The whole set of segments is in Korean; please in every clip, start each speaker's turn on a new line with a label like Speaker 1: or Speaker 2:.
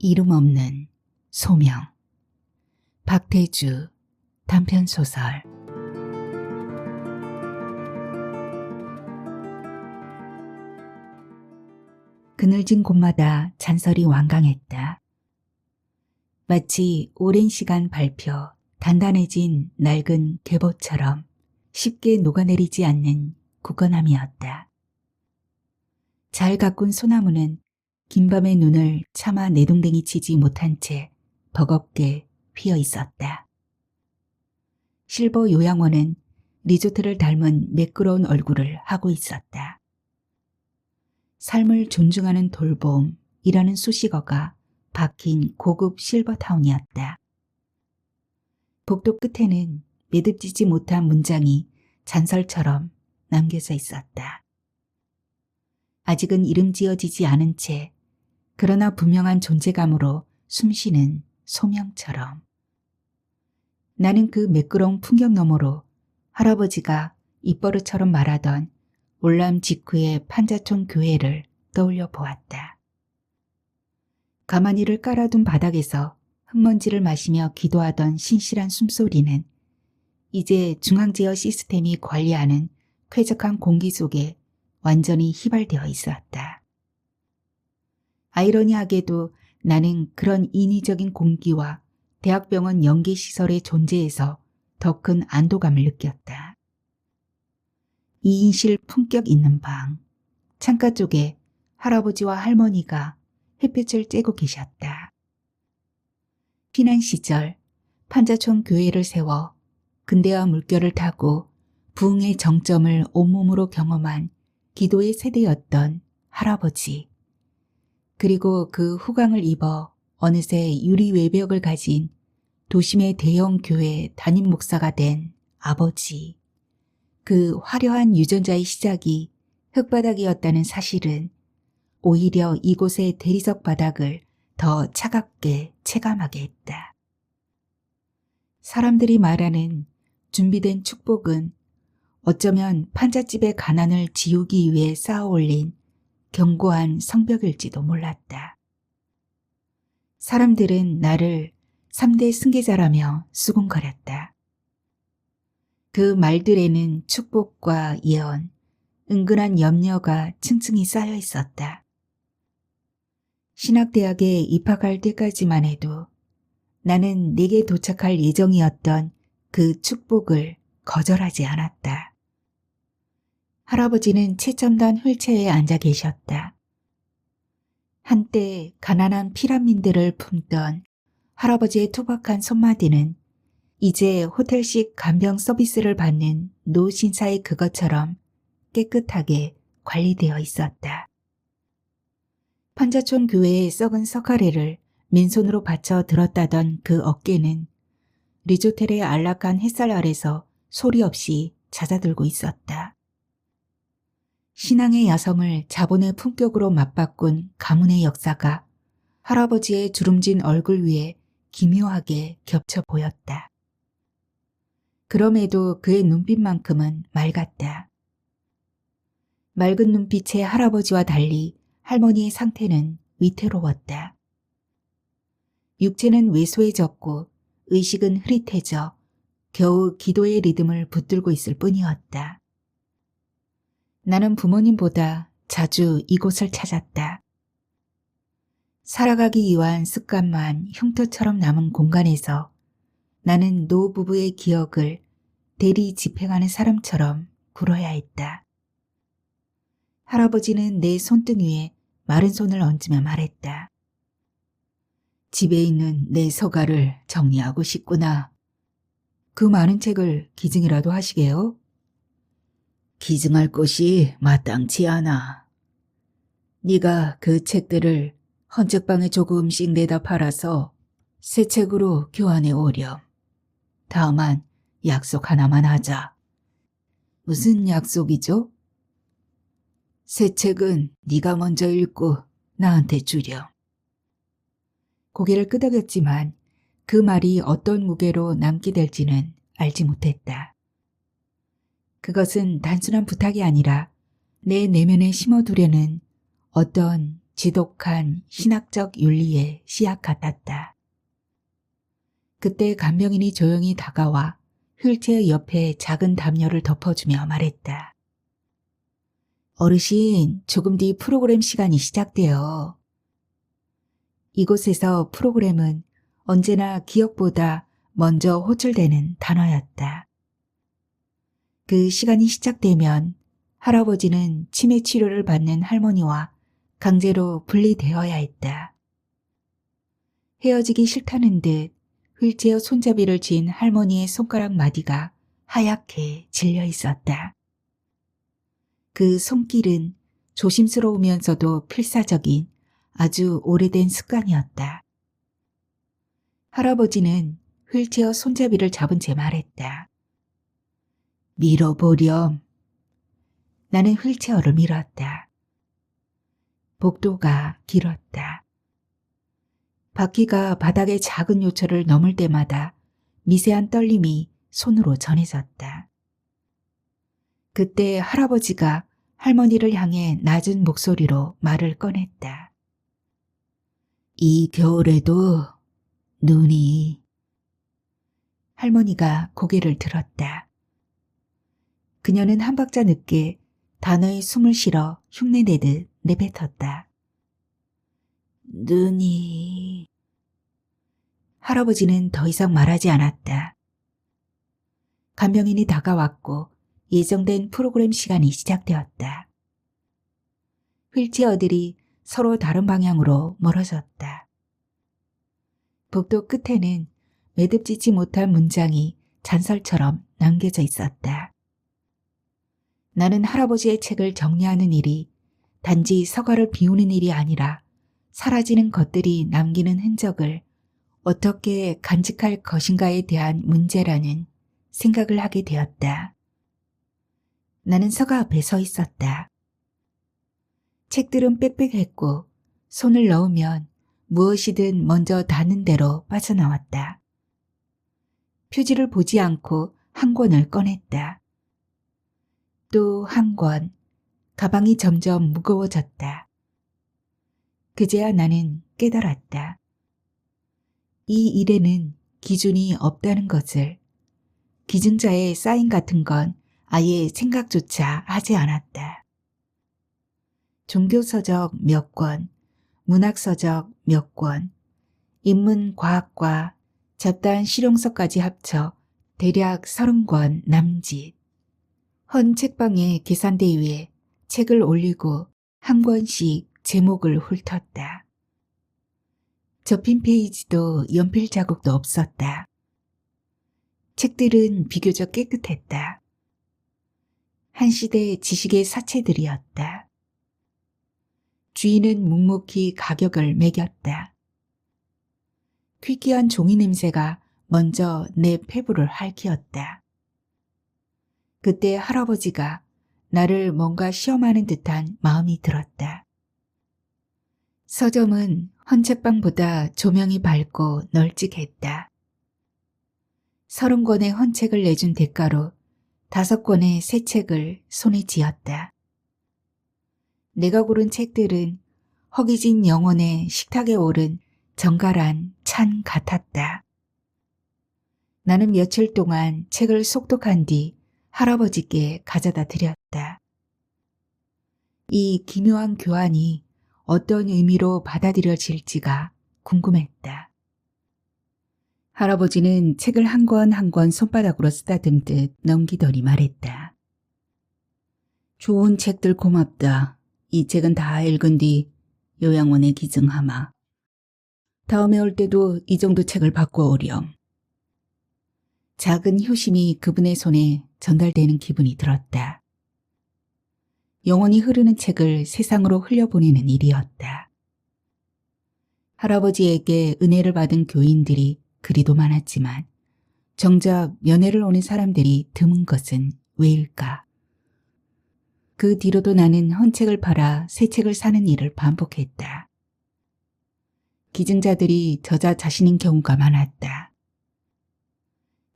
Speaker 1: 이름 없는 소명. 박태주 단편소설. 그늘진 곳마다 잔설이 완강했다. 마치 오랜 시간 밟혀 단단해진 낡은 계보처럼 쉽게 녹아내리지 않는 굳건함이었다. 잘 가꾼 소나무는 긴밤의 눈을 차마 내동댕이 치지 못한 채 버겁게 피어 있었다. 실버 요양원은 리조트를 닮은 매끄러운 얼굴을 하고 있었다. 삶을 존중하는 돌봄이라는 수식어가 박힌 고급 실버타운이었다. 복도 끝에는 매듭지지 못한 문장이 잔설처럼 남겨져 있었다. 아직은 이름 지어지지 않은 채 그러나 분명한 존재감으로 숨쉬는 소명처럼. 나는 그 매끄러운 풍경 너머로 할아버지가 입버릇처럼 말하던 올람 직후의 판자촌 교회를 떠올려 보았다. 가마니를 깔아둔 바닥에서 흙먼지를 마시며 기도하던 신실한 숨소리는 이제 중앙제어 시스템이 관리하는 쾌적한 공기 속에 완전히 휘발되어 있었다. 아이러니하게도 나는 그런 인위적인 공기와 대학병원 연계시설의 존재에서 더 큰 안도감을 느꼈다. 2인실 품격 있는 방, 창가 쪽에 할아버지와 할머니가 햇빛을 쬐고 계셨다. 피난 시절 판자촌 교회를 세워 근대화 물결을 타고 부흥의 정점을 온몸으로 경험한 기도의 세대였던 할아버지. 그리고 그 후광을 입어 어느새 유리 외벽을 가진 도심의 대형 교회 담임 목사가 된 아버지. 그 화려한 유전자의 시작이 흙바닥이었다는 사실은 오히려 이곳의 대리석 바닥을 더 차갑게 체감하게 했다. 사람들이 말하는 준비된 축복은 어쩌면 판잣집의 가난을 지우기 위해 쌓아올린 견고한 성벽일지도 몰랐다. 사람들은 나를 3대 승계자라며 수군거렸다. 그 말들에는 축복과 예언, 은근한 염려가 층층이 쌓여 있었다. 신학대학에 입학할 때까지만 해도 나는 내게 도착할 예정이었던 그 축복을 거절하지 않았다. 할아버지는 최첨단 휠체어에 앉아 계셨다. 한때 가난한 피란민들을 품던 할아버지의 투박한 손마디는 이제 호텔식 간병 서비스를 받는 노 신사의 그것처럼 깨끗하게 관리되어 있었다. 판자촌 교회의 썩은 석가래를 맨손으로 받쳐 들었다던 그 어깨는 리조텔의 안락한 햇살 아래서 소리 없이 잦아들고 있었다. 신앙의 야성을 자본의 품격으로 맞바꾼 가문의 역사가 할아버지의 주름진 얼굴 위에 기묘하게 겹쳐 보였다. 그럼에도 그의 눈빛만큼은 맑았다. 맑은 눈빛의 할아버지와 달리 할머니의 상태는 위태로웠다. 육체는 왜소해졌고 의식은 흐릿해져 겨우 기도의 리듬을 붙들고 있을 뿐이었다. 나는 부모님보다 자주 이곳을 찾았다. 살아가기 위한 습관만 흉터처럼 남은 공간에서 나는 노부부의 기억을 대리 집행하는 사람처럼 굴어야 했다. 할아버지는 내 손등 위에 마른 손을 얹으며 말했다. 집에 있는 내 서가를 정리하고 싶구나. 그 많은 책을 기증이라도 하시게요? 기증할 곳이 마땅치 않아. 네가 그 책들을 헌책방에 조금씩 내다 팔아서 새 책으로 교환해 오렴. 다만 약속 하나만 하자. 무슨 약속이죠? 새 책은 네가 먼저 읽고 나한테 주렴. 고개를 끄덕였지만 그 말이 어떤 무게로 남게 될지는 알지 못했다. 그것은 단순한 부탁이 아니라 내 내면에 심어두려는 어떤 지독한 신학적 윤리의 씨앗 같았다. 그때 간병인이 조용히 다가와 휠체어 옆에 작은 담요를 덮어주며 말했다. 어르신, 조금 뒤 프로그램 시간이 시작돼요. 이곳에서 프로그램은 언제나 기억보다 먼저 호출되는 단어였다. 그 시간이 시작되면 할아버지는 치매 치료를 받는 할머니와 강제로 분리되어야 했다. 헤어지기 싫다는 듯 휠체어 손잡이를 쥔 할머니의 손가락 마디가 하얗게 질려 있었다. 그 손길은 조심스러우면서도 필사적인 아주 오래된 습관이었다. 할아버지는 휠체어 손잡이를 잡은 채 말했다. 밀어보렴. 나는 휠체어를 밀었다. 복도가 길었다. 바퀴가 바닥의 작은 요철을 넘을 때마다 미세한 떨림이 손으로 전해졌다. 그때 할아버지가 할머니를 향해 낮은 목소리로 말을 꺼냈다. 이 겨울에도 눈이. 할머니가 고개를 들었다. 그녀는 한 박자 늦게 단어에 숨을 실어 흉내내듯 내뱉었다. 눈이. 할아버지는 더 이상 말하지 않았다. 간병인이 다가왔고 예정된 프로그램 시간이 시작되었다. 휠체어들이 서로 다른 방향으로 멀어졌다. 복도 끝에는 매듭짓지 못한 문장이 잔설처럼 남겨져 있었다. 나는 할아버지의 책을 정리하는 일이 단지 서가를 비우는 일이 아니라 사라지는 것들이 남기는 흔적을 어떻게 간직할 것인가에 대한 문제라는 생각을 하게 되었다. 나는 서가 앞에 서 있었다. 책들은 빽빽했고 손을 넣으면 무엇이든 먼저 닿는 대로 빠져나왔다. 표지를 보지 않고 한 권을 꺼냈다. 또 한 권, 가방이 점점 무거워졌다. 그제야 나는 깨달았다. 이 일에는 기준이 없다는 것을. 기증자의 사인 같은 건 아예 생각조차 하지 않았다. 종교서적 몇 권, 문학서적 몇 권, 인문과학과 잡다한 실용서까지 합쳐 대략 30권 남짓. 헌 책방의 계산대 위에 책을 올리고 한 권씩 제목을 훑었다. 접힌 페이지도 연필 자국도 없었다. 책들은 비교적 깨끗했다. 한 시대 지식의 사체들이었다. 주인은 묵묵히 가격을 매겼다. 퀴퀴한 종이 냄새가 먼저 내 폐부를 핥히었다. 그때 할아버지가 나를 뭔가 시험하는 듯한 마음이 들었다. 서점은 헌책방보다 조명이 밝고 널찍했다. 30권의 헌책을 내준 대가로 5권의 새 책을 손에 쥐었다. 내가 고른 책들은 허기진 영혼의 식탁에 오른 정갈한 찬 같았다. 나는 며칠 동안 책을 속독한 뒤 할아버지께 가져다 드렸다. 이 기묘한 교환이 어떤 의미로 받아들여질지가 궁금했다. 할아버지는 책을 한 권 한 권 손바닥으로 쓰다듬듯 넘기더니 말했다. 좋은 책들 고맙다. 이 책은 다 읽은 뒤 요양원에 기증하마. 다음에 올 때도 이 정도 책을 바꿔 오렴. 작은 효심이 그분의 손에 전달되는 기분이 들었다. 영원히 흐르는 책을 세상으로 흘려보내는 일이었다. 할아버지에게 은혜를 받은 교인들이 그리도 많았지만 정작 면회를 오는 사람들이 드문 것은 왜일까? 그 뒤로도 나는 헌책을 팔아 새 책을 사는 일을 반복했다. 기증자들이 저자 자신인 경우가 많았다.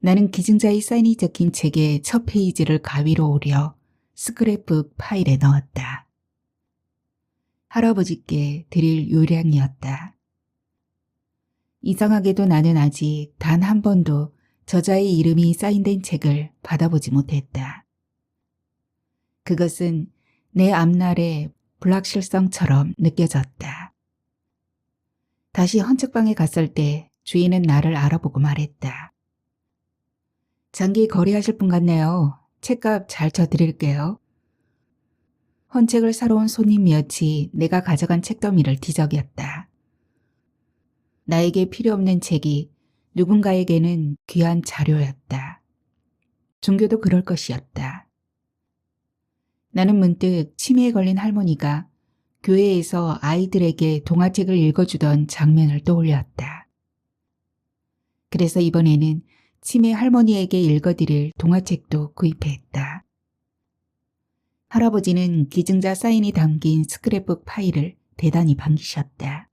Speaker 1: 나는 기증자의 사인이 적힌 책의 첫 페이지를 가위로 오려 스크랩북 파일에 넣었다. 할아버지께 드릴 요량이었다. 이상하게도 나는 아직 단 한 번도 저자의 이름이 사인된 책을 받아보지 못했다. 그것은 내 앞날의 불확실성처럼 느껴졌다. 다시 헌책방에 갔을 때 주인은 나를 알아보고 말했다. 장기 거래하실 분 같네요. 책값 잘 쳐드릴게요. 헌책을 사러 온 손님이었지 내가 가져간 책더미를 뒤적였다. 나에게 필요 없는 책이 누군가에게는 귀한 자료였다. 종교도 그럴 것이었다. 나는 문득 치매에 걸린 할머니가 교회에서 아이들에게 동화책을 읽어주던 장면을 떠올렸다. 그래서 이번에는 치매 할머니에게 읽어드릴 동화책도 구입했다. 할아버지는 기증자 사인이 담긴 스크랩북 파일을 대단히 반기셨다.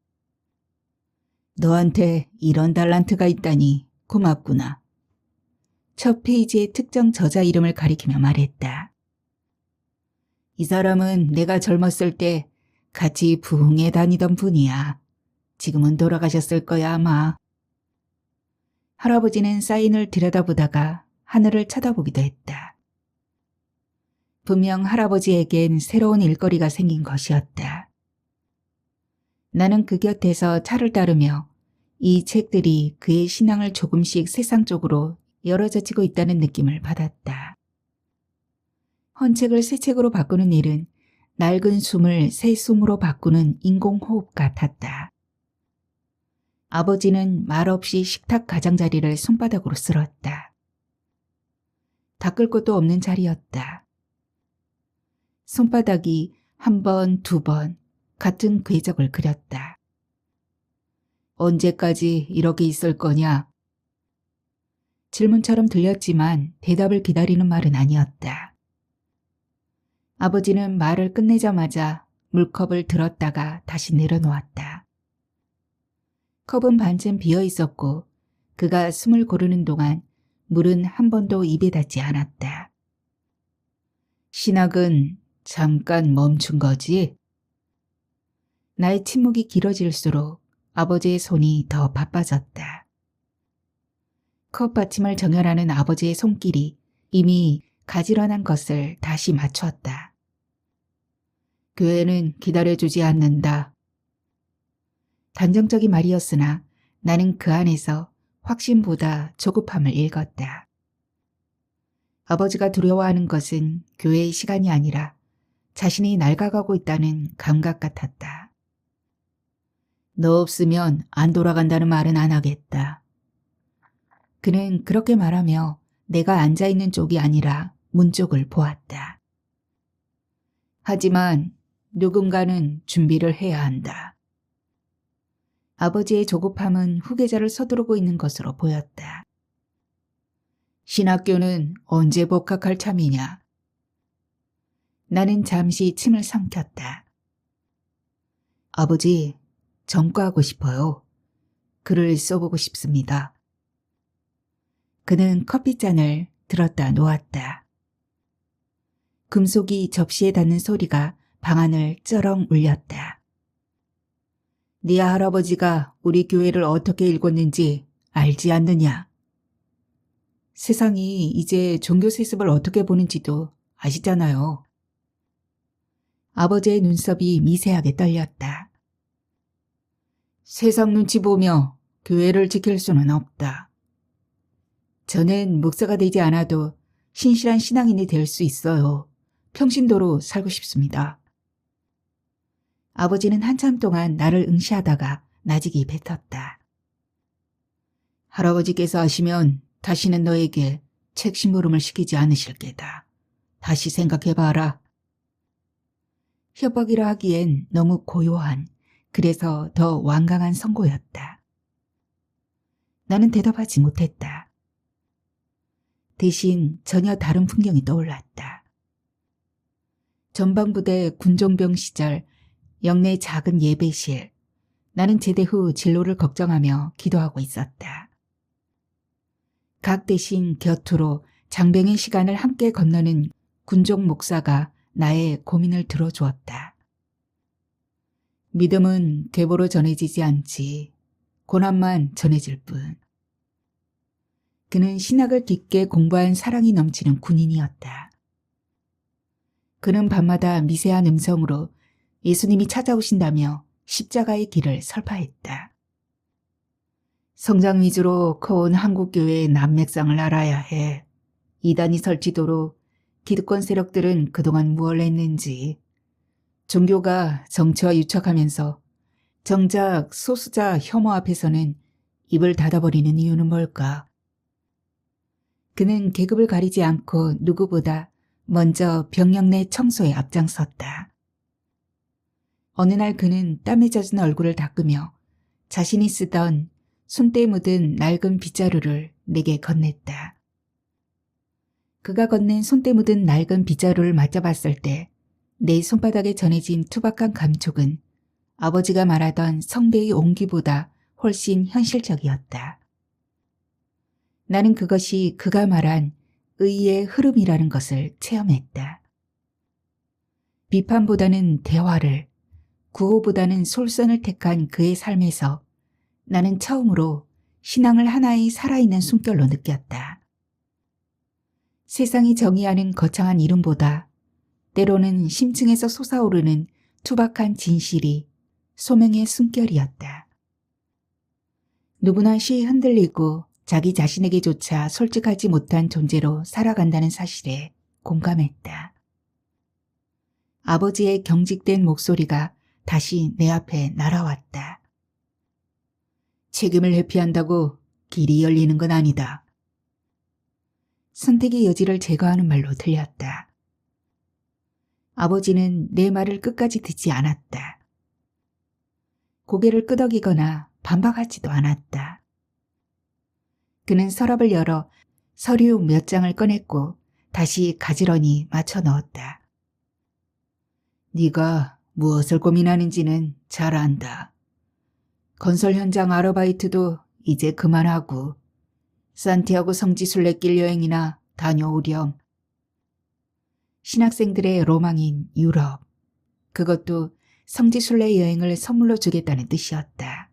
Speaker 1: 너한테 이런 달란트가 있다니 고맙구나. 첫 페이지의 특정 저자 이름을 가리키며 말했다. 이 사람은 내가 젊었을 때 같이 부흥에 다니던 분이야. 지금은 돌아가셨을 거야 아마. 할아버지는 사인을 들여다보다가 하늘을 쳐다보기도 했다. 분명 할아버지에겐 새로운 일거리가 생긴 것이었다. 나는 그 곁에서 차를 따르며 이 책들이 그의 신앙을 조금씩 세상 쪽으로 열어젖히고 있다는 느낌을 받았다. 헌책을 새 책으로 바꾸는 일은 낡은 숨을 새 숨으로 바꾸는 인공호흡 같았다. 아버지는 말없이 식탁 가장자리를 손바닥으로 쓸었다. 닦을 것도 없는 자리였다. 손바닥이 한 번, 두 번 같은 궤적을 그렸다. 언제까지 이렇게 있을 거냐? 질문처럼 들렸지만 대답을 기다리는 말은 아니었다. 아버지는 말을 끝내자마자 물컵을 들었다가 다시 내려놓았다. 컵은 반쯤 비어 있었고 그가 숨을 고르는 동안 물은 한 번도 입에 닿지 않았다. 신학은 잠깐 멈춘 거지? 나의 침묵이 길어질수록 아버지의 손이 더 바빠졌다. 컵 받침을 정렬하는 아버지의 손길이 이미 가지런한 것을 다시 맞췄다. 교회는 기다려주지 않는다. 단정적인 말이었으나 나는 그 안에서 확신보다 조급함을 읽었다. 아버지가 두려워하는 것은 교회의 시간이 아니라 자신이 낡아가고 있다는 감각 같았다. 너 없으면 안 돌아간다는 말은 안 하겠다. 그는 그렇게 말하며 내가 앉아있는 쪽이 아니라 문 쪽을 보았다. 하지만 누군가는 준비를 해야 한다. 아버지의 조급함은 후계자를 서두르고 있는 것으로 보였다. 신학교는 언제 복학할 참이냐? 나는 잠시 침을 삼켰다. 아버지, 전과하고 싶어요. 글을 써보고 싶습니다. 그는 커피잔을 들었다 놓았다. 금속이 접시에 닿는 소리가 방안을 쩌렁 울렸다. 네 할아버지가 우리 교회를 어떻게 읽었는지 알지 않느냐? 세상이 이제 종교 세습을 어떻게 보는지도 아시잖아요. 아버지의 눈썹이 미세하게 떨렸다. 세상 눈치 보며 교회를 지킬 수는 없다. 저는 목사가 되지 않아도 신실한 신앙인이 될 수 있어요. 평신도로 살고 싶습니다. 아버지는 한참 동안 나를 응시하다가 나직이 뱉었다. 할아버지께서 하시면 다시는 너에게 책 심부름을 시키지 않으실 게다. 다시 생각해봐라. 협박이라 하기엔 너무 고요한, 그래서 더 완강한 선고였다. 나는 대답하지 못했다. 대신 전혀 다른 풍경이 떠올랐다. 전방부대 군종병 시절 영내 작은 예배실. 나는 제대 후 진로를 걱정하며 기도하고 있었다. 각 대신 곁으로 장병의 시간을 함께 건너는 군종 목사가 나의 고민을 들어주었다. 믿음은 계보로 전해지지 않지. 고난만 전해질 뿐. 그는 신학을 깊게 공부한 사랑이 넘치는 군인이었다. 그는 밤마다 미세한 음성으로 예수님이 찾아오신다며 십자가의 길을 설파했다. 성장 위주로 커온 한국교회의 난맥상을 알아야 해. 이단이 설치도록 기득권 세력들은 그동안 무얼 했는지. 종교가 정치와 유착하면서 정작 소수자 혐오 앞에서는 입을 닫아버리는 이유는 뭘까? 그는 계급을 가리지 않고 누구보다 먼저 병영 내 청소에 앞장섰다. 어느 날 그는 땀에 젖은 얼굴을 닦으며 자신이 쓰던 손때 묻은 낡은 빗자루를 내게 건넸다. 그가 건넨 손때 묻은 낡은 빗자루를 맞잡았을 때 내 손바닥에 전해진 투박한 감촉은 아버지가 말하던 성배의 온기보다 훨씬 현실적이었다. 나는 그것이 그가 말한 의의 흐름이라는 것을 체험했다. 비판보다는 대화를, 구호보다는 솔선을 택한 그의 삶에서 나는 처음으로 신앙을 하나의 살아있는 숨결로 느꼈다. 세상이 정의하는 거창한 이름보다 때로는 심층에서 솟아오르는 투박한 진실이 소명의 숨결이었다. 누구나 쉬이 흔들리고 자기 자신에게조차 솔직하지 못한 존재로 살아간다는 사실에 공감했다. 아버지의 경직된 목소리가 다시 내 앞에 날아왔다. 책임을 회피한다고 길이 열리는 건 아니다. 선택의 여지를 제거하는 말로 들렸다. 아버지는 내 말을 끝까지 듣지 않았다. 고개를 끄덕이거나 반박하지도 않았다. 그는 서랍을 열어 서류 몇 장을 꺼냈고 다시 가지런히 맞춰 넣었다. 네가 무엇을 고민하는지는 잘 안다. 건설 현장 아르바이트도 이제 그만하고 산티아고 성지순례길 여행이나 다녀오렴. 신학생들의 로망인 유럽. 그것도 성지순례 여행을 선물로 주겠다는 뜻이었다.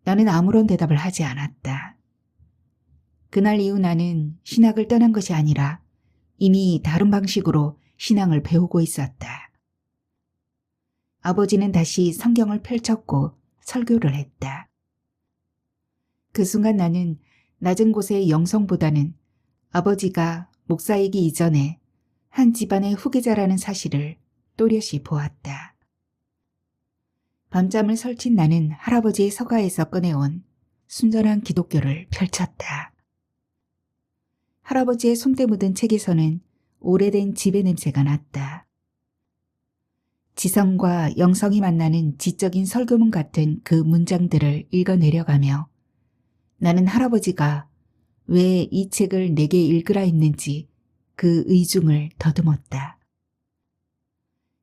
Speaker 1: 나는 아무런 대답을 하지 않았다. 그날 이후 나는 신학을 떠난 것이 아니라 이미 다른 방식으로 신앙을 배우고 있었다. 아버지는 다시 성경을 펼쳤고 설교를 했다. 그 순간 나는 낮은 곳의 영성보다는 아버지가 목사이기 이전에 한 집안의 후계자라는 사실을 또렷이 보았다. 밤잠을 설친 나는 할아버지의 서가에서 꺼내온 순전한 기독교를 펼쳤다. 할아버지의 손때 묻은 책에서는 오래된 지배 냄새가 났다. 지성과 영성이 만나는 지적인 설교문 같은 그 문장들을 읽어내려가며 나는 할아버지가 왜 이 책을 내게 읽으라 했는지 그 의중을 더듬었다.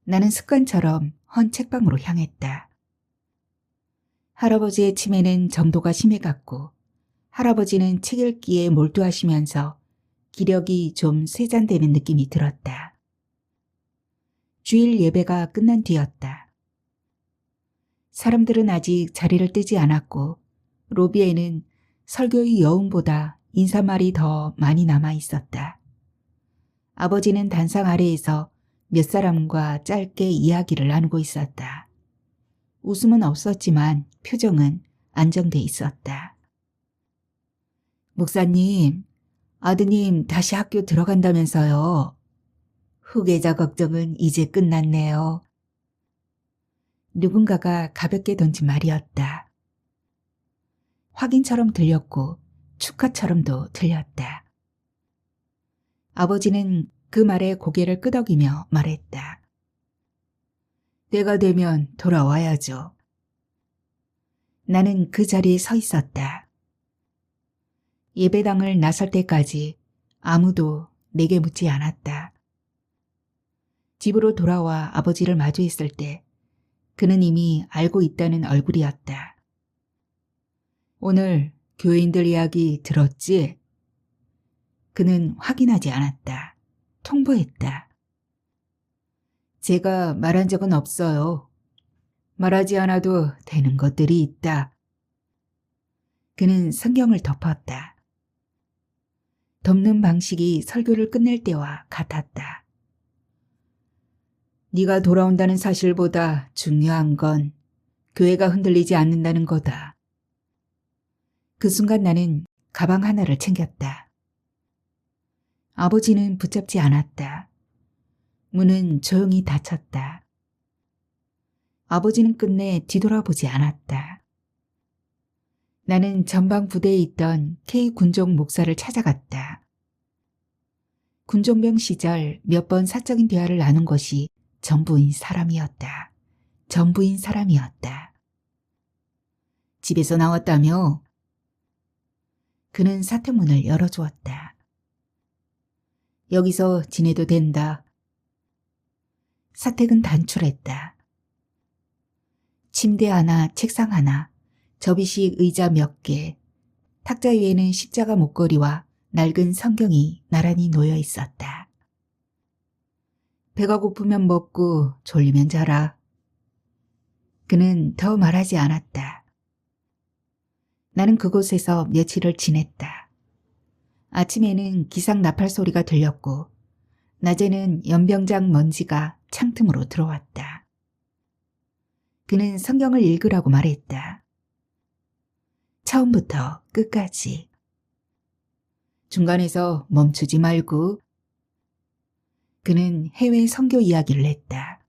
Speaker 1: 나는 습관처럼 헌 책방으로 향했다. 할아버지의 치매는 정도가 심해갔고 할아버지는 책 읽기에 몰두하시면서 기력이 좀 쇠잔되는 느낌이 들었다. 주일 예배가 끝난 뒤였다. 사람들은 아직 자리를 뜨지 않았고 로비에는 설교의 여운보다 인사말이 더 많이 남아 있었다. 아버지는 단상 아래에서 몇 사람과 짧게 이야기를 나누고 있었다. 웃음은 없었지만 표정은 안정돼 있었다. 목사님, 아드님 다시 학교 들어간다면서요. 후계자 걱정은 이제 끝났네요. 누군가가 가볍게 던진 말이었다. 확인처럼 들렸고 축하처럼도 들렸다. 아버지는 그 말에 고개를 끄덕이며 말했다. 때가 되면 돌아와야죠. 나는 그 자리에 서 있었다. 예배당을 나설 때까지 아무도 내게 묻지 않았다. 집으로 돌아와 아버지를 마주했을 때 그는 이미 알고 있다는 얼굴이었다. 오늘 교인들 이야기 들었지? 그는 확인하지 않았다. 통보했다. 제가 말한 적은 없어요. 말하지 않아도 되는 것들이 있다. 그는 성경을 덮었다. 덮는 방식이 설교를 끝낼 때와 같았다. 네가 돌아온다는 사실보다 중요한 건 교회가 흔들리지 않는다는 거다. 그 순간 나는 가방 하나를 챙겼다. 아버지는 붙잡지 않았다. 문은 조용히 닫혔다. 아버지는 끝내 뒤돌아보지 않았다. 나는 전방 부대에 있던 K 군종 목사를 찾아갔다. 군종병 시절 몇 번 사적인 대화를 나눈 것이 전부인 사람이었다. 전부인 사람이었다. 집에서 나왔다며? 그는 사택문을 열어주었다. 여기서 지내도 된다. 사택은 단출했다. 침대 하나, 책상 하나, 접이식 의자 몇 개, 탁자 위에는 십자가 목걸이와 낡은 성경이 나란히 놓여 있었다. 배가 고프면 먹고 졸리면 자라. 그는 더 말하지 않았다. 나는 그곳에서 며칠을 지냈다. 아침에는 기상 나팔 소리가 들렸고 낮에는 연병장 먼지가 창틈으로 들어왔다. 그는 성경을 읽으라고 말했다. 처음부터 끝까지. 중간에서 멈추지 말고. 그는 해외 선교 이야기를 했다.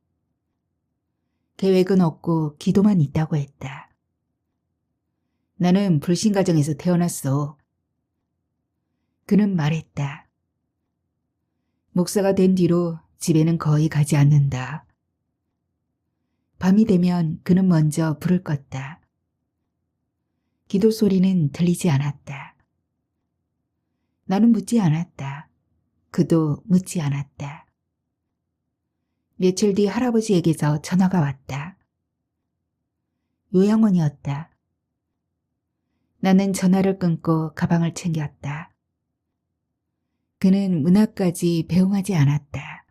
Speaker 1: 계획은 없고 기도만 있다고 했다. 나는 불신 가정에서 태어났어. 그는 말했다. 목사가 된 뒤로 집에는 거의 가지 않는다. 밤이 되면 그는 먼저 불을 껐다. 기도 소리는 들리지 않았다. 나는 묻지 않았다. 그도 묻지 않았다. 며칠 뒤 할아버지에게서 전화가 왔다. 요양원이었다. 나는 전화를 끊고 가방을 챙겼다. 그는 문 앞까지 배웅하지 않았다.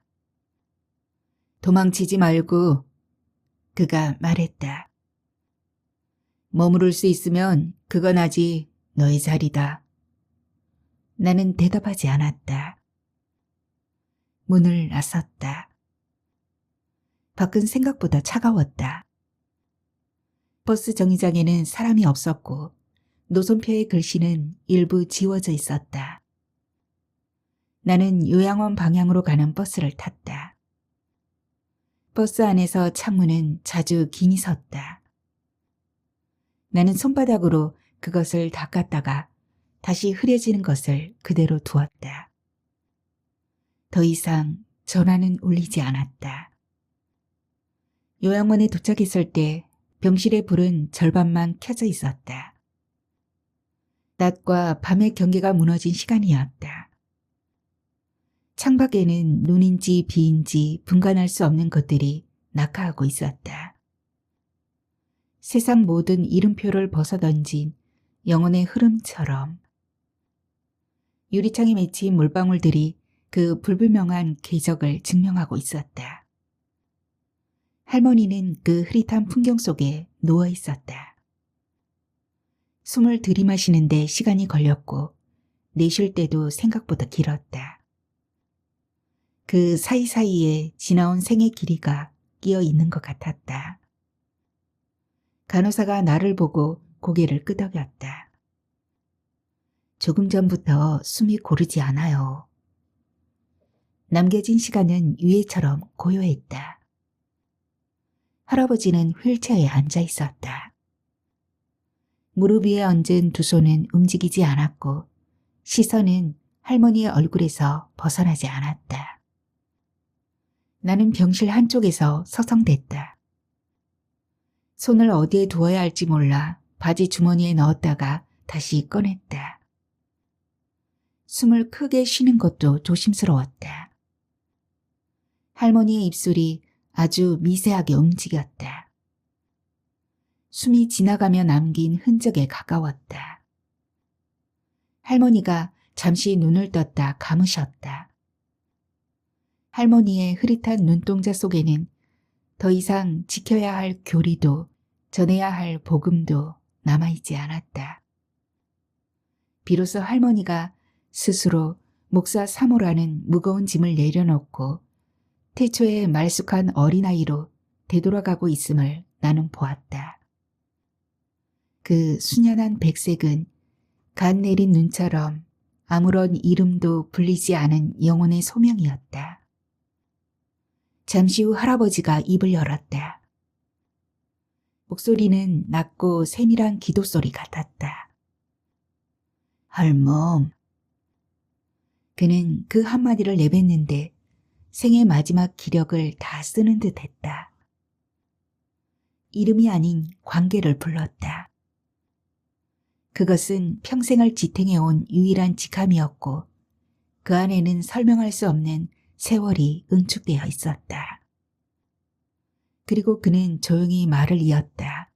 Speaker 1: 도망치지 말고. 그가 말했다. 머무를 수 있으면 그건 아직 너의 자리다. 나는 대답하지 않았다. 문을 나섰다. 밖은 생각보다 차가웠다. 버스 정류장에는 사람이 없었고 노선표의 글씨는 일부 지워져 있었다. 나는 요양원 방향으로 가는 버스를 탔다. 버스 안에서 창문은 자주 김이 섰다. 나는 손바닥으로 그것을 닦았다가 다시 흐려지는 것을 그대로 두었다. 더 이상 전화는 울리지 않았다. 요양원에 도착했을 때 병실의 불은 절반만 켜져 있었다. 낮과 밤의 경계가 무너진 시간이었다. 창밖에는 눈인지 비인지 분간할 수 없는 것들이 낙하하고 있었다. 세상 모든 이름표를 벗어던진 영혼의 흐름처럼 유리창에 맺힌 물방울들이 그 불분명한 궤적을 증명하고 있었다. 할머니는 그 흐릿한 풍경 속에 누워 있었다. 숨을 들이마시는데 시간이 걸렸고 내쉴 때도 생각보다 길었다. 그 사이사이에 지나온 생의 길이가 끼어 있는 것 같았다. 간호사가 나를 보고 고개를 끄덕였다. 조금 전부터 숨이 고르지 않아요. 남겨진 시간은 유해처럼 고요했다. 할아버지는 휠체어에 앉아 있었다. 무릎 위에 얹은 두 손은 움직이지 않았고 시선은 할머니의 얼굴에서 벗어나지 않았다. 나는 병실 한쪽에서 서성댔다. 손을 어디에 두어야 할지 몰라 바지 주머니에 넣었다가 다시 꺼냈다. 숨을 크게 쉬는 것도 조심스러웠다. 할머니의 입술이 아주 미세하게 움직였다. 숨이 지나가며 남긴 흔적에 가까웠다. 할머니가 잠시 눈을 떴다 감으셨다. 할머니의 흐릿한 눈동자 속에는 더 이상 지켜야 할 교리도 전해야 할 복음도 남아있지 않았다. 비로소 할머니가 스스로 목사 사모라는 무거운 짐을 내려놓고 태초에 말쑥한 어린아이로 되돌아가고 있음을 나는 보았다. 그 순연한 백색은 간 내린 눈처럼 아무런 이름도 불리지 않은 영혼의 소명이었다. 잠시 후 할아버지가 입을 열었다. 목소리는 낮고 세밀한 기도소리 같았다. 할멈. 그는 그 한마디를 내뱉는데 생의 마지막 기력을 다 쓰는 듯 했다. 이름이 아닌 관계를 불렀다. 그것은 평생을 지탱해온 유일한 직함이었고 그 안에는 설명할 수 없는 세월이 응축되어 있었다. 그리고 그는 조용히 말을 이었다.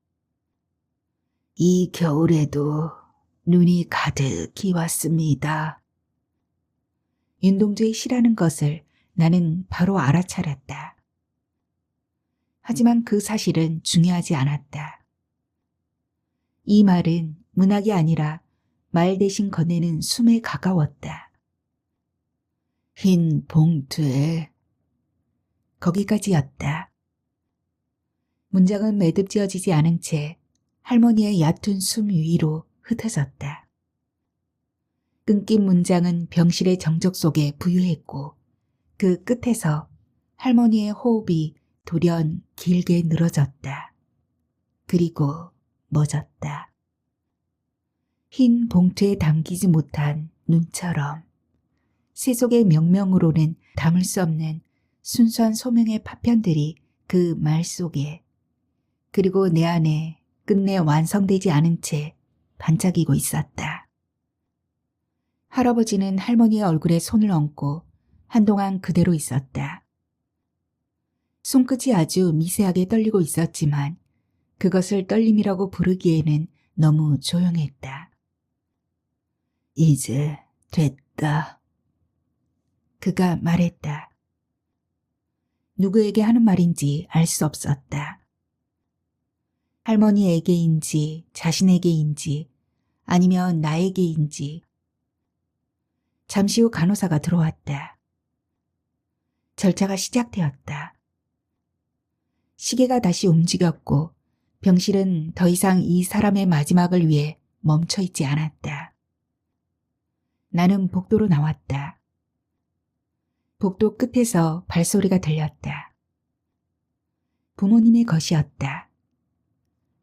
Speaker 1: 이 겨울에도 눈이 가득히 왔습니다. 윤동주의 시라는 것을 나는 바로 알아차렸다. 하지만 그 사실은 중요하지 않았다. 이 말은 문학이 아니라 말 대신 건네는 숨에 가까웠다. 흰 봉투에 거기까지였다. 문장은 매듭지어지지 않은 채 할머니의 얕은 숨 위로 흩어졌다. 끊긴 문장은 병실의 정적 속에 부유했고 그 끝에서 할머니의 호흡이 돌연 길게 늘어졌다. 그리고 멎었다. 흰 봉투에 담기지 못한 눈처럼 세속의 명명으로는 담을 수 없는 순수한 소명의 파편들이 그 말 속에 그리고 내 안에 끝내 완성되지 않은 채 반짝이고 있었다. 할아버지는 할머니의 얼굴에 손을 얹고 한동안 그대로 있었다. 손끝이 아주 미세하게 떨리고 있었지만 그것을 떨림이라고 부르기에는 너무 조용했다. 이제 됐다. 그가 말했다. 누구에게 하는 말인지 알 수 없었다. 할머니에게인지 자신에게인지 아니면 나에게인지. 잠시 후 간호사가 들어왔다. 절차가 시작되었다. 시계가 다시 움직였고 병실은 더 이상 이 사람의 마지막을 위해 멈춰 있지 않았다. 나는 복도로 나왔다. 복도 끝에서 발소리가 들렸다. 부모님의 것이었다.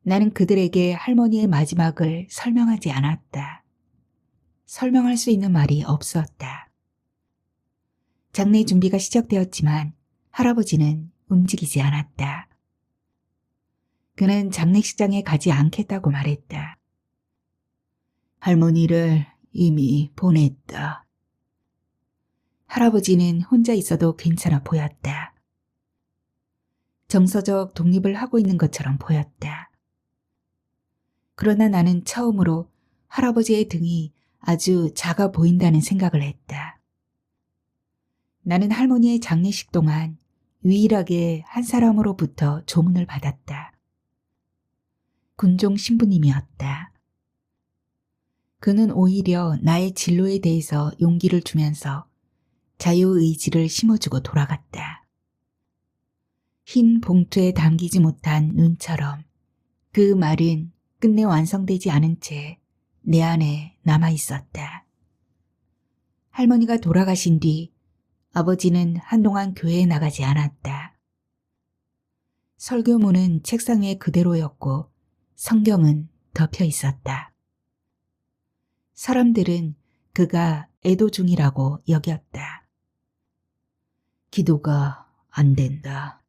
Speaker 1: 나는 그들에게 할머니의 마지막을 설명하지 않았다. 설명할 수 있는 말이 없었다. 장례 준비가 시작되었지만 할아버지는 움직이지 않았다. 그는 장례식장에 가지 않겠다고 말했다. 할머니를 이미 보냈다. 할아버지는 혼자 있어도 괜찮아 보였다. 정서적 독립을 하고 있는 것처럼 보였다. 그러나 나는 처음으로 할아버지의 등이 아주 작아 보인다는 생각을 했다. 나는 할머니의 장례식 동안 유일하게 한 사람으로부터 조문을 받았다. 군종 신부님이었다. 그는 오히려 나의 진로에 대해서 용기를 주면서 자유의지를 심어주고 돌아갔다. 흰 봉투에 담기지 못한 눈처럼 그 말은 끝내 완성되지 않은 채 내 안에 남아 있었다. 할머니가 돌아가신 뒤 아버지는 한동안 교회에 나가지 않았다. 설교문은 책상 위에 그대로였고 성경은 덮여 있었다. 사람들은 그가 애도 중이라고 여겼다. 기도가 안 된다.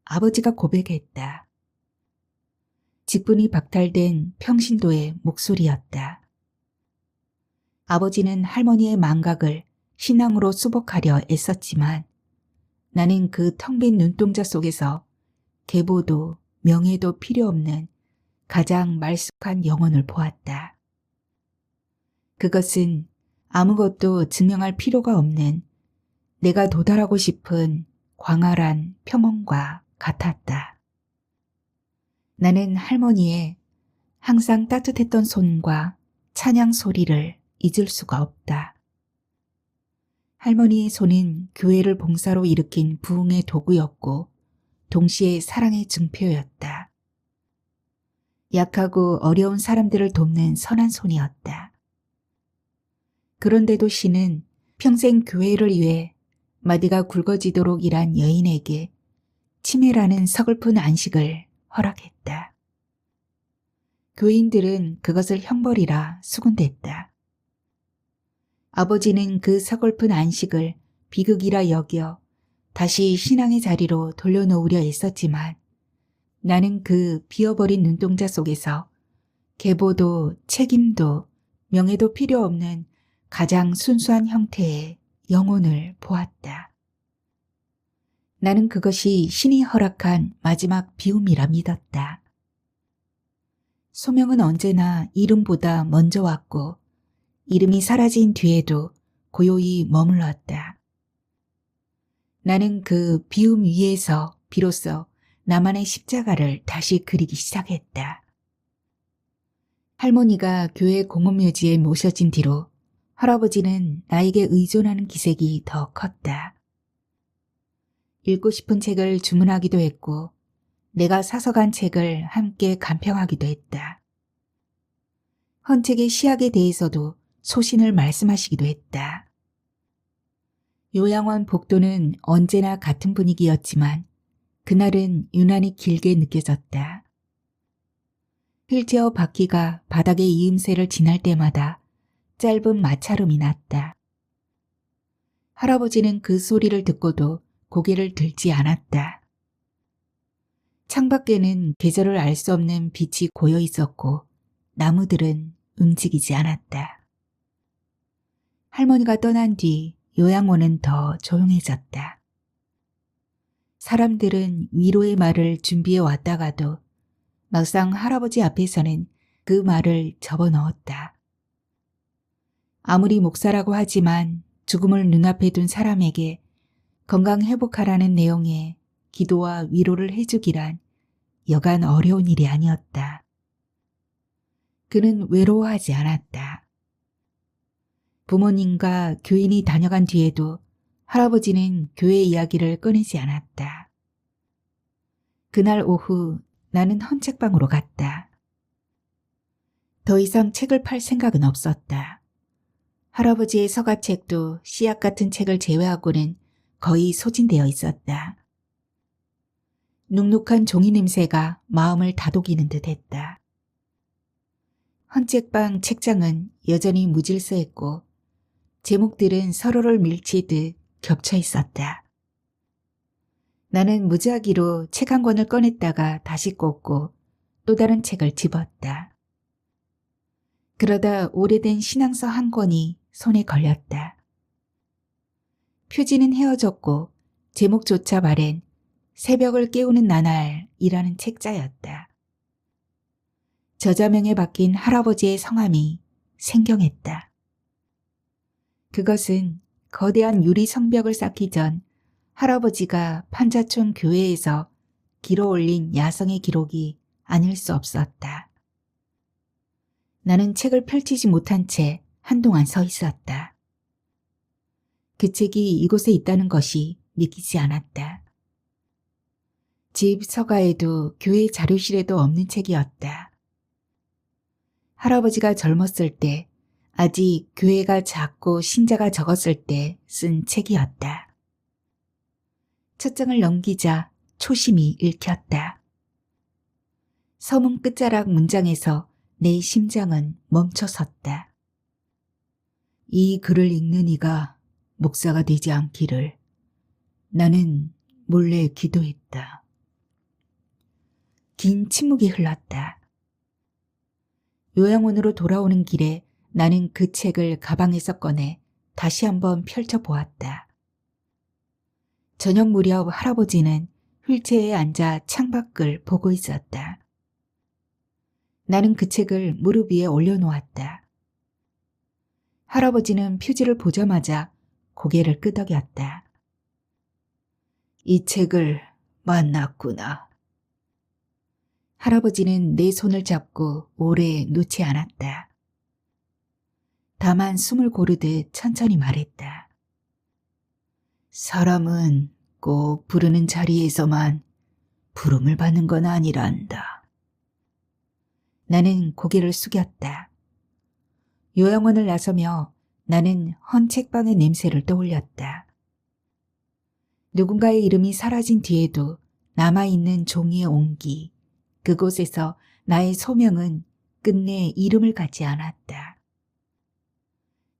Speaker 1: 아버지가 고백했다. 직분이 박탈된 평신도의 목소리였다. 아버지는 할머니의 망각을 신앙으로 수복하려 애썼지만 나는 그 텅 빈 눈동자 속에서 계보도 명예도 필요 없는 가장 말쑥한 영혼을 보았다. 그것은 아무것도 증명할 필요가 없는 내가 도달하고 싶은 광활한 평원과 같았다. 나는 할머니의 항상 따뜻했던 손과 찬양 소리를 잊을 수가 없다. 할머니의 손은 교회를 봉사로 일으킨 부흥의 도구였고 동시에 사랑의 증표였다. 약하고 어려운 사람들을 돕는 선한 손이었다. 그런데도 신은 평생 교회를 위해 마디가 굵어지도록 일한 여인에게 치매라는 서글픈 안식을 허락했다. 교인들은 그것을 형벌이라 수군댔다. 아버지는 그 서글픈 안식을 비극이라 여겨 다시 신앙의 자리로 돌려놓으려 애썼지만 나는 그 비어버린 눈동자 속에서 계보도 책임도 명예도 필요 없는 가장 순수한 형태의 영혼을 보았다. 나는 그것이 신이 허락한 마지막 비움이라 믿었다. 소명은 언제나 이름보다 먼저 왔고 이름이 사라진 뒤에도 고요히 머물렀다. 나는 그 비움 위에서 비로소 나만의 십자가를 다시 그리기 시작했다. 할머니가 교회 공업묘지에 모셔진 뒤로 할아버지는 나에게 의존하는 기색이 더 컸다. 읽고 싶은 책을 주문하기도 했고 내가 사서 간 책을 함께 간평하기도 했다. 헌책의 시약에 대해서도 소신을 말씀하시기도 했다. 요양원 복도는 언제나 같은 분위기였지만 그날은 유난히 길게 느껴졌다. 휠체어 바퀴가 바닥의 이음새를 지날 때마다 짧은 마찰음이 났다. 할아버지는 그 소리를 듣고도 고개를 들지 않았다. 창밖에는 계절을 알 수 없는 빛이 고여 있었고 나무들은 움직이지 않았다. 할머니가 떠난 뒤 요양원은 더 조용해졌다. 사람들은 위로의 말을 준비해 왔다가도 막상 할아버지 앞에서는 그 말을 접어넣었다. 아무리 목사라고 하지만 죽음을 눈앞에 둔 사람에게 건강 회복하라는 내용의 기도와 위로를 해주기란 여간 어려운 일이 아니었다. 그는 외로워하지 않았다. 부모님과 교인이 다녀간 뒤에도 할아버지는 교회 이야기를 꺼내지 않았다. 그날 오후 나는 헌책방으로 갔다. 더 이상 책을 팔 생각은 없었다. 할아버지의 서가책도 씨앗 같은 책을 제외하고는 거의 소진되어 있었다. 눅눅한 종이 냄새가 마음을 다독이는 듯 했다. 헌책방 책장은 여전히 무질서했고 제목들은 서로를 밀치듯 겹쳐 있었다. 나는 무작위로 책 한 권을 꺼냈다가 다시 꽂고 또 다른 책을 집었다. 그러다 오래된 신앙서 한 권이 손에 걸렸다. 표지는 헤어졌고 제목조차 바랜 새벽을 깨우는 나날이라는 책자였다. 저자명에 박힌 할아버지의 성함이 생경했다. 그것은 거대한 유리 성벽을 쌓기 전 할아버지가 판자촌 교회에서 길어 올린 야성의 기록이 아닐 수 없었다. 나는 책을 펼치지 못한 채 한동안 서 있었다. 그 책이 이곳에 있다는 것이 믿기지 않았다. 집 서가에도 교회 자료실에도 없는 책이었다. 할아버지가 젊었을 때, 아직 교회가 작고 신자가 적었을 때 쓴 책이었다. 첫 장을 넘기자 초심이 읽혔다. 서문 끝자락 문장에서 내 심장은 멈춰섰다. 이 글을 읽는 이가 목사가 되지 않기를 나는 몰래 기도했다. 긴 침묵이 흘렀다. 요양원으로 돌아오는 길에 나는 그 책을 가방에서 꺼내 다시 한번 펼쳐보았다. 저녁 무렵 할아버지는 휠체어에 앉아 창밖을 보고 있었다. 나는 그 책을 무릎 위에 올려놓았다. 할아버지는 표지를 보자마자 고개를 끄덕였다. 이 책을 만났구나. 할아버지는 내 손을 잡고 오래 놓지 않았다. 다만 숨을 고르듯 천천히 말했다. 사람은 꼭 부르는 자리에서만 부름을 받는 건 아니란다. 나는 고개를 숙였다. 요양원을 나서며 나는 헌 책방의 냄새를 떠올렸다. 누군가의 이름이 사라진 뒤에도 남아있는 종이의 온기, 그곳에서 나의 소명은 끝내 이름을 갖지 않았다.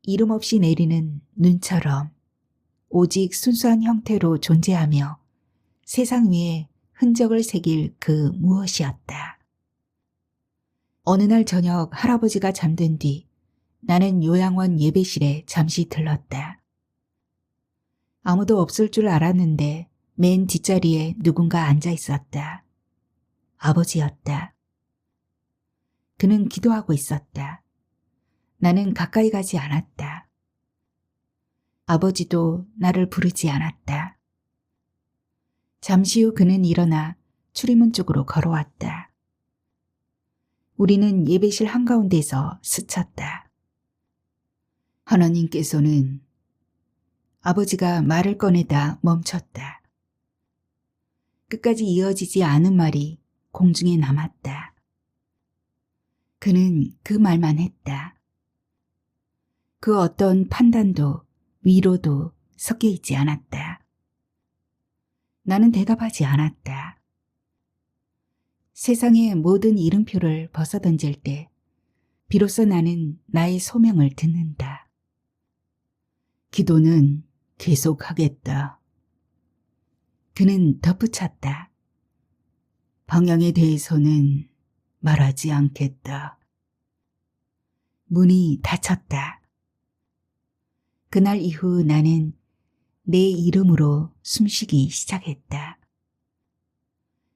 Speaker 1: 이름 없이 내리는 눈처럼 오직 순수한 형태로 존재하며 세상 위에 흔적을 새길 그 무엇이었다. 어느 날 저녁 할아버지가 잠든 뒤 나는 요양원 예배실에 잠시 들렀다. 아무도 없을 줄 알았는데 맨 뒷자리에 누군가 앉아 있었다. 아버지였다. 그는 기도하고 있었다. 나는 가까이 가지 않았다. 아버지도 나를 부르지 않았다. 잠시 후 그는 일어나 출입문 쪽으로 걸어왔다. 우리는 예배실 한가운데서 스쳤다. 하나님께서는 아버지가 말을 꺼내다 멈췄다. 끝까지 이어지지 않은 말이 공중에 남았다. 그는 그 말만 했다. 그 어떤 판단도 위로도 섞여 있지 않았다. 나는 대답하지 않았다. 세상의 모든 이름표를 벗어던질 때 비로소 나는 나의 소명을 듣는다. 기도는 계속하겠다. 그는 덧붙였다. 방향에 대해서는 말하지 않겠다. 문이 닫혔다. 그날 이후 나는 내 이름으로 숨쉬기 시작했다.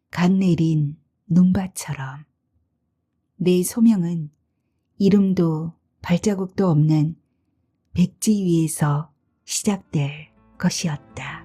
Speaker 1: 갓 내린 눈밭처럼 내 소명은 이름도 발자국도 없는 백지 위에서 시작될 것이었다.